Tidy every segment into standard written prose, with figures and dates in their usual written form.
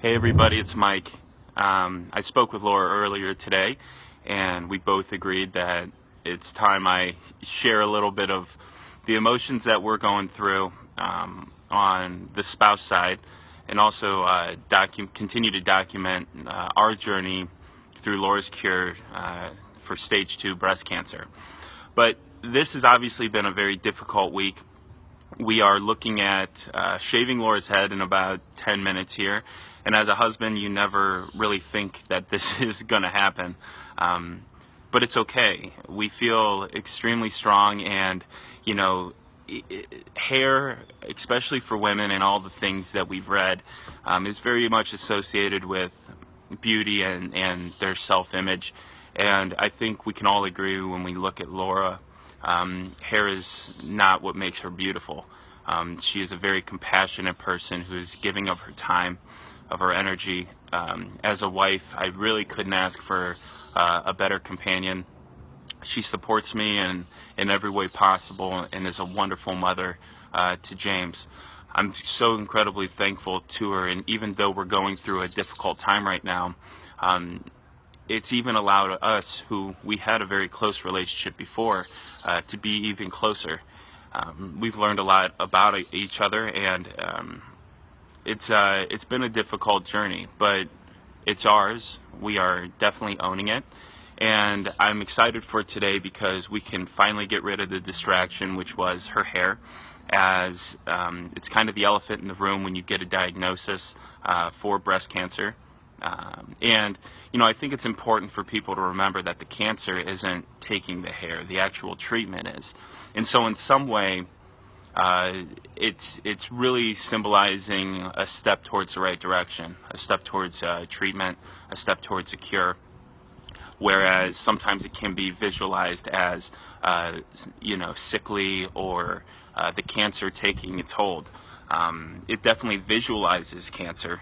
Hey everybody, it's Mike. I spoke with Laura earlier today, and we both agreed that it's time I share a little bit of the emotions that we're going through on the spouse side, and also continue to document our journey through Laura's cure for stage 2 breast cancer. But this has obviously been a very difficult week. We are looking at shaving Laura's head in about 10 minutes here. And as a husband, you never really think that this is going to happen. But it's okay. We feel extremely strong, and, you know, hair, especially for women and all the things that we've read, is very much associated with beauty and their self-image. And I think we can all agree when we look at Laura, hair is not what makes her beautiful. She is a very compassionate person who is giving of her time, of her energy. As a wife, I really couldn't ask for a better companion. She supports me in every way possible and is a wonderful mother to James. I'm so incredibly thankful to her, and even though we're going through a difficult time right now, it's even allowed us, who we had a very close relationship before, to be even closer. We've learned a lot about each other, and it's been a difficult journey, but it's ours. We are definitely owning it, and I'm excited for today because we can finally get rid of the distraction, which was her hair, as it's kind of the elephant in the room when you get a diagnosis for breast cancer. And, you know, I think it's important for people to remember that the cancer isn't taking the hair, the actual treatment is. And so in some way, it's really symbolizing a step towards the right direction, a step towards treatment, a step towards a cure. Whereas sometimes it can be visualized as, sickly, or the cancer taking its hold. It definitely visualizes cancer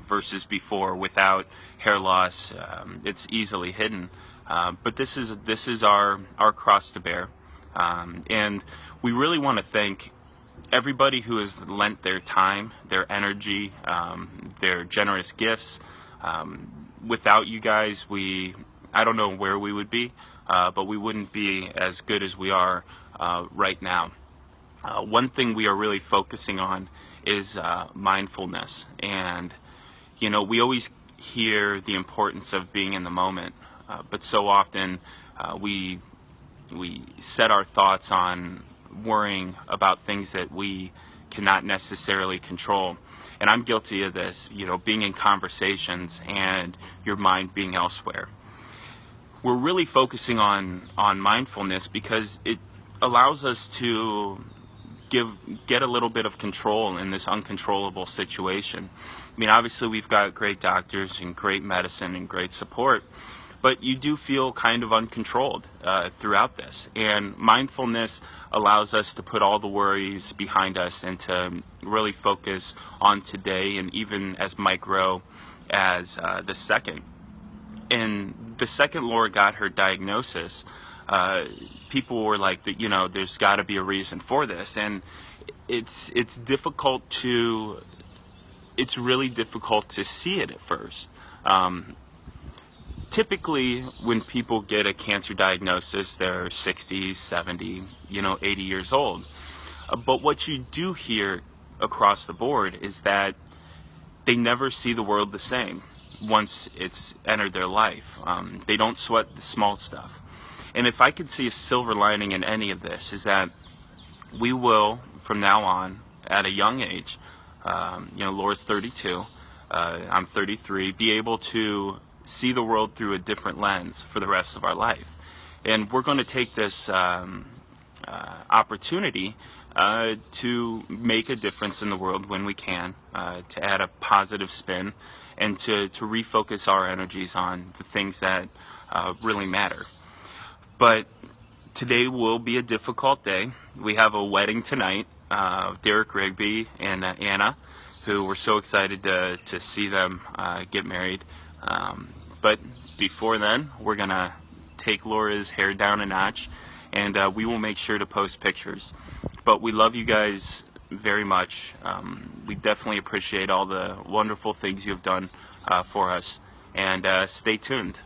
versus before without hair loss. It's easily hidden, but this is our cross to bear, and we really want to thank everybody who has lent their time, their energy, their generous gifts. Without you guys, I don't know where we would be, but we wouldn't be as good as we are right now. One thing we are really focusing on is mindfulness, and we always hear the importance of being in the moment, but so often we set our thoughts on worrying about things that we cannot necessarily control. And I'm guilty of this, being in conversations and your mind being elsewhere. We're really focusing on mindfulness because it allows us to get a little bit of control in this uncontrollable situation. I mean, obviously we've got great doctors and great medicine and great support, but you do feel kind of uncontrolled throughout this. And mindfulness allows us to put all the worries behind us and to really focus on today, and even as micro as the second. And the second Laura got her diagnosis, people were like, there's got to be a reason for this, and it's really difficult to see it at first. Typically, when people get a cancer diagnosis, they're 60, 70, 80 years old. But what you do hear across the board is that they never see the world the same once it's entered their life. They don't sweat the small stuff. And if I could see a silver lining in any of this, is that we will, from now on, at a young age, Laura's 32, I'm 33, be able to see the world through a different lens for the rest of our life. And we're going to take this opportunity to make a difference in the world when we can, to add a positive spin, and to refocus our energies on the things that really matter. But today will be a difficult day. We have a wedding tonight, Derek Rigby and Anna, who we're so excited to see them get married. But before then, we're going to take Laura's hair down a notch, and we will make sure to post pictures. But we love you guys very much. We definitely appreciate all the wonderful things you have done for us, and stay tuned.